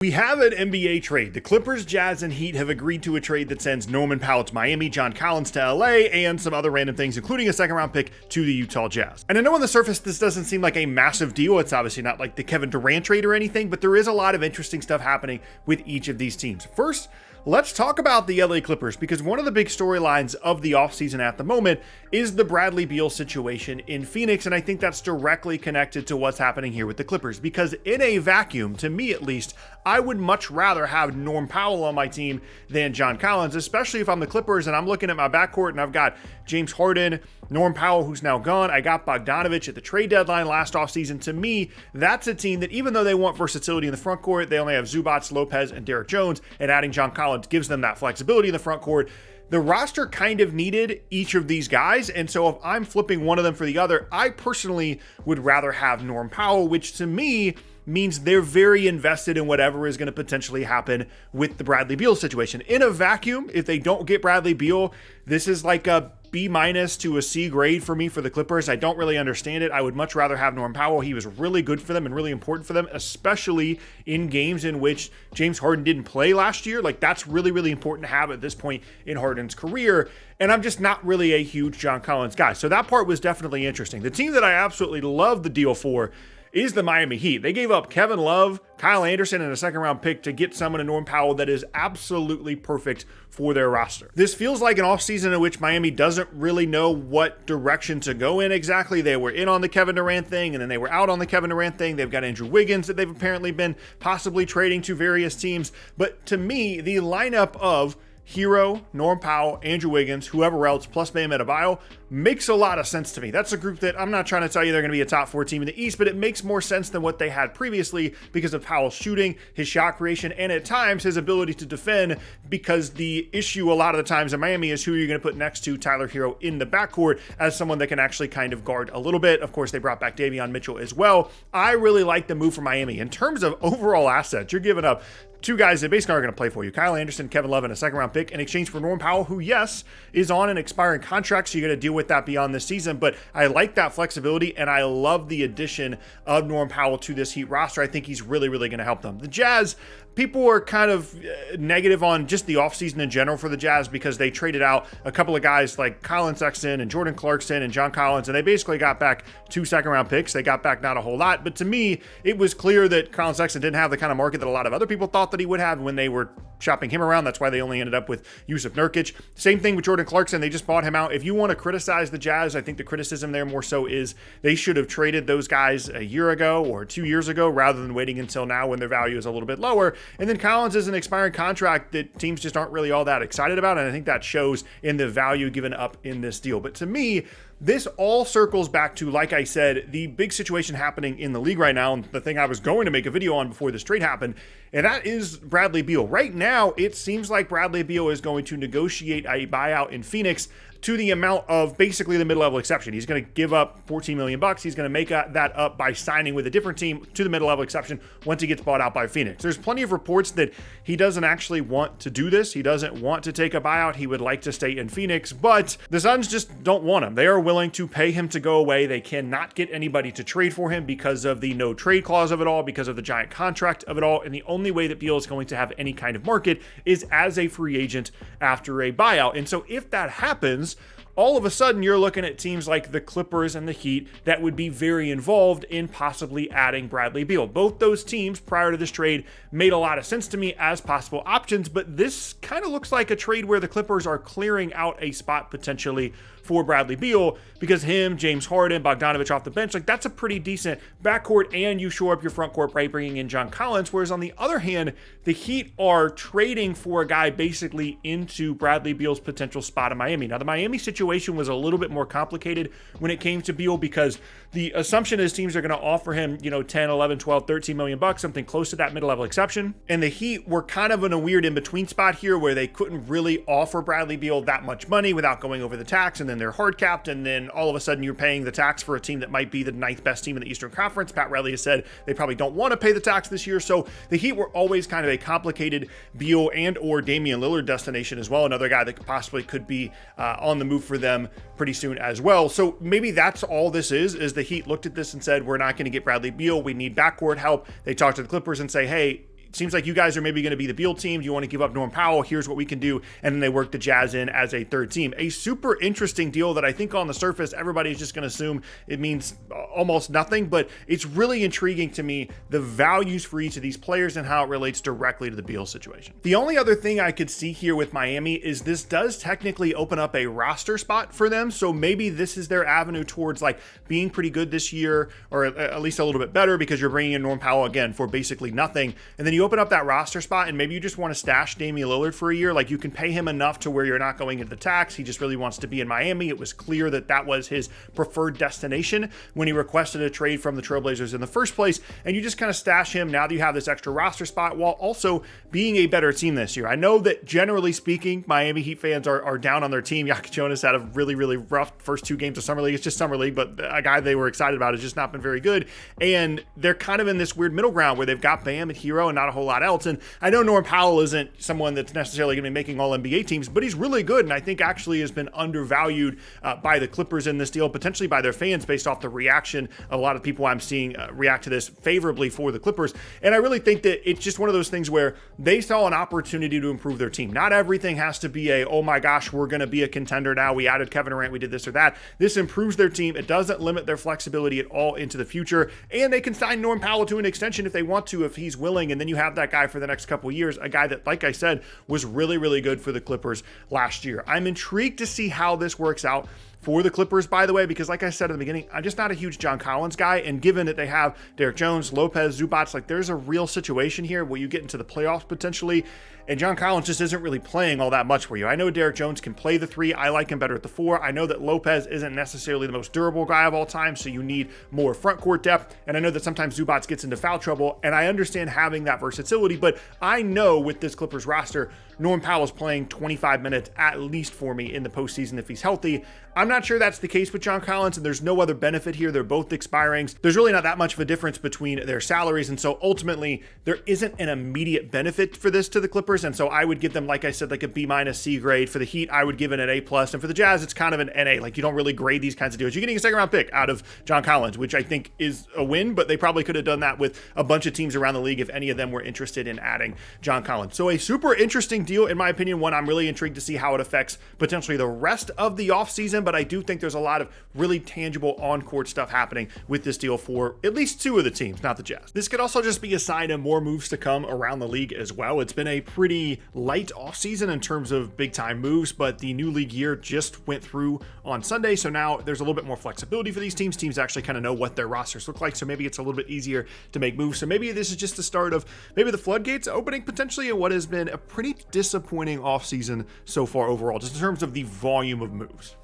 We have an NBA trade. The Clippers, Jazz, and Heat have agreed to a trade that sends Norman Powell to Miami, John Collins to LA, and some other random things, including a second-round pick to the Utah Jazz. And I know on the surface this doesn't seem like a massive deal. It's obviously not like the Kevin Durant trade or anything, but there is a lot of interesting stuff happening with each of these teams. First, let's talk about the LA Clippers, because one of the big storylines of the offseason at the moment is the Bradley Beal situation in Phoenix, and I think that's directly connected to what's happening here with the Clippers, because in a vacuum, to me at least, I would much rather have Norm Powell on my team than John Collins, especially if I'm the Clippers and I'm looking at my backcourt and I've got James Harden, Norm Powell, who's now gone. I got Bogdanovich at the trade deadline last offseason. To me, that's a team that even though they want versatility in the front court, they only have Zubats, Lopez, and Derek Jones, and adding John Collins gives them that flexibility in the front court. The roster kind of needed each of these guys, and so if I'm flipping one of them for the other, I personally would rather have Norm Powell, which to me means they're very invested in whatever is going to potentially happen with the Bradley Beal situation. In a vacuum, if they don't get Bradley Beal, this is like a B- to a C grade for me for the Clippers. I don't really understand it. I would much rather have Norm Powell. He was really good for them and really important for them, especially in games in which James Harden didn't play last year. Like, that's really, really important to have at this point in Harden's career. And I'm just not really a huge John Collins guy. So that part was definitely interesting. The team that I absolutely love the deal for is the Miami Heat. They gave up Kevin Love, Kyle Anderson, and a second-round pick to get someone in Norm Powell that is absolutely perfect for their roster. This feels like an offseason in which Miami doesn't really know what direction to go in exactly. They were in on the Kevin Durant thing, and then they were out on the Kevin Durant thing. They've got Andrew Wiggins that they've apparently been possibly trading to various teams. But to me, the lineup of Hero, Norm Powell, Andrew Wiggins, whoever else, plus Bam Adebayo, makes a lot of sense to me. That's a group that I'm not trying to tell you they're going to be a top 4 team in the East, but it makes more sense than what they had previously because of Powell's shooting, his shot creation, and at times his ability to defend, because the issue a lot of the times in Miami is who you're going to put next to Tyler Hero in the backcourt as someone that can actually kind of guard a little bit. Of course, they brought back Davion Mitchell as well. I really like the move for Miami. In terms of overall assets, you're giving up two guys that basically are going to play for you, Kyle Anderson, Kevin Love, and a second-round pick in exchange for Norm Powell, who, yes, is on an expiring contract, so you're going to deal with that beyond this season, but I like that flexibility, and I love the addition of Norm Powell to this Heat roster. I think he's really, really going to help them. The Jazz, people were kind of negative on just the offseason in general for the Jazz because they traded out a couple of guys like Colin Sexton and Jordan Clarkson and John Collins, and they basically got back 2 second-round picks. They got back not a whole lot, but to me, it was clear that Colin Sexton didn't have the kind of market that a lot of other people thought that he would have when they were shopping him around. That's why they only ended up with Yusuf Nurkic. Same thing with Jordan Clarkson. They just bought him out. If you want to criticize the Jazz, I think the criticism there more so is they should have traded those guys a year ago or 2 years ago rather than waiting until now when their value is a little bit lower. And then Collins is an expiring contract that teams just aren't really all that excited about, and I think that shows in the value given up in this deal. But to me, this all circles back to, like I said, the big situation happening in the league right now, and the thing I was going to make a video on before this trade happened, and that is Bradley Beal. Right now, it seems like Bradley Beal is going to negotiate a buyout in Phoenix to the amount of basically the mid-level exception. He's going to give up $14 million. He's going to make that up by signing with a different team to the mid-level exception once he gets bought out by Phoenix. There's plenty of reports that he doesn't actually want to do this. He doesn't want to take a buyout. He would like to stay in Phoenix, but the Suns just don't want him. They are willing to pay him to go away. They cannot get anybody to trade for him because of the no trade clause of it all, because of the giant contract of it all, and the only way that Beal is going to have any kind of market is as a free agent after a buyout. And so if that happens, all of a sudden you're looking at teams like the Clippers and the Heat that would be very involved in possibly adding Bradley Beal. Both those teams prior to this trade made a lot of sense to me as possible options, but this kind of looks like a trade where the Clippers are clearing out a spot potentially for Bradley Beal because him, James Harden, Bogdanovich off the bench, like that's a pretty decent backcourt, and you shore up your front court by bringing in John Collins. Whereas on the other hand, the Heat are trading for a guy basically into Bradley Beal's potential spot in Miami. Now, the Miami situation was a little bit more complicated when it came to Beal because the assumption is teams are going to offer him, 10, 11, 12, 13 million bucks, something close to that mid-level exception. And the Heat were kind of in a weird in-between spot here where they couldn't really offer Bradley Beal that much money without going over the tax, and then they're hard capped, and then all of a sudden you're paying the tax for a team that might be the 9th best team in the Eastern Conference. Pat Riley has said they probably don't want to pay the tax this year, so the Heat were always kind of a complicated Beal and or Damian Lillard destination as well, another guy that possibly could be on the move for them pretty soon as well. So maybe that's all this is the Heat looked at this and said, we're not going to get Bradley Beal, we need backcourt help. They talked to the Clippers and say, hey, it seems like you guys are maybe going to be the Beal team. Do you want to give up Norm Powell? Here's what we can do. And then they work the Jazz in as a third team. A super interesting deal that I think on the surface, everybody is just going to assume it means almost nothing, but it's really intriguing to me, the values for each of these players and how it relates directly to the Beal situation. The only other thing I could see here with Miami is this does technically open up a roster spot for them. So maybe this is their avenue towards like being pretty good this year, or at least a little bit better, because you're bringing in Norm Powell again for basically nothing. And then you open up that roster spot and maybe you just want to stash Damian Lillard for a year. Like you can pay him enough to where you're not going into the tax. He just really wants to be in Miami. It was clear that that was his preferred destination when he requested a trade from the Trailblazers in the first place. And you just kind of stash him now that you have this extra roster spot while also being a better team this year. I know that generally speaking, Miami Heat fans are down on their team. Jokic Jonas had a really, really rough first 2 games of Summer League. It's just Summer League, but a guy they were excited about has just not been very good. And they're kind of in this weird middle ground where they've got Bam and Hero and not a whole lot else. And I know Norm Powell isn't someone that's necessarily going to be making all NBA teams, but he's really good. And I think actually has been undervalued by the Clippers in this deal, potentially by their fans based off the reaction of a lot of people I'm seeing react to this favorably for the Clippers. And I really think that it's just one of those things where they saw an opportunity to improve their team. Not everything has to be a, oh my gosh, we're going to be a contender now. We added Kevin Durant, we did this or that. This improves their team. It doesn't limit their flexibility at all into the future. And they can sign Norm Powell to an extension if they want to, if he's willing. And then you have that guy for the next couple of years, a guy that, like I said, was really, really good for the Clippers last year. I'm intrigued to see how this works out for the Clippers, by the way, because like I said at the beginning, I'm just not a huge John Collins guy. And given that they have Derek Jones, Lopez, Zubac, like there's a real situation here where you get into the playoffs potentially, and John Collins just isn't really playing all that much for you. I know Derek Jones can play the 3. I like him better at the 4. I know that Lopez isn't necessarily the most durable guy of all time, so you need more front court depth. And I know that sometimes Zubac gets into foul trouble, and I understand having that versatility, but I know with this Clippers roster, Norm Powell's playing 25 minutes at least for me in the postseason if he's healthy. I'm not sure that's the case with John Collins, and there's no other benefit here. They're both expiring. There's really not that much of a difference between their salaries, and so ultimately there isn't an immediate benefit for this to the Clippers, and so I would give them, like I said, like a B- C grade. For the Heat, I would give it an A+, and for the Jazz, it's kind of an NA. Like you don't really grade these kinds of deals. You're getting a second-round pick out of John Collins, which I think is a win, but they probably could have done that with a bunch of teams around the league if any of them were interested in adding John Collins. So a super interesting deal, in my opinion, one I'm really intrigued to see how it affects potentially the rest of the offseason, but I do think there's a lot of really tangible on-court stuff happening with this deal for at least 2 of the teams, not the Jazz. This could also just be a sign of more moves to come around the league as well. It's been a pretty light offseason in terms of big-time moves, but the new league year just went through on Sunday, so now there's a little bit more flexibility for these teams. Teams actually kind of know what their rosters look like, so maybe it's a little bit easier to make moves. So maybe this is just the start of maybe the floodgates opening potentially in what has been a pretty disappointing offseason so far overall, just in terms of the volume of moves.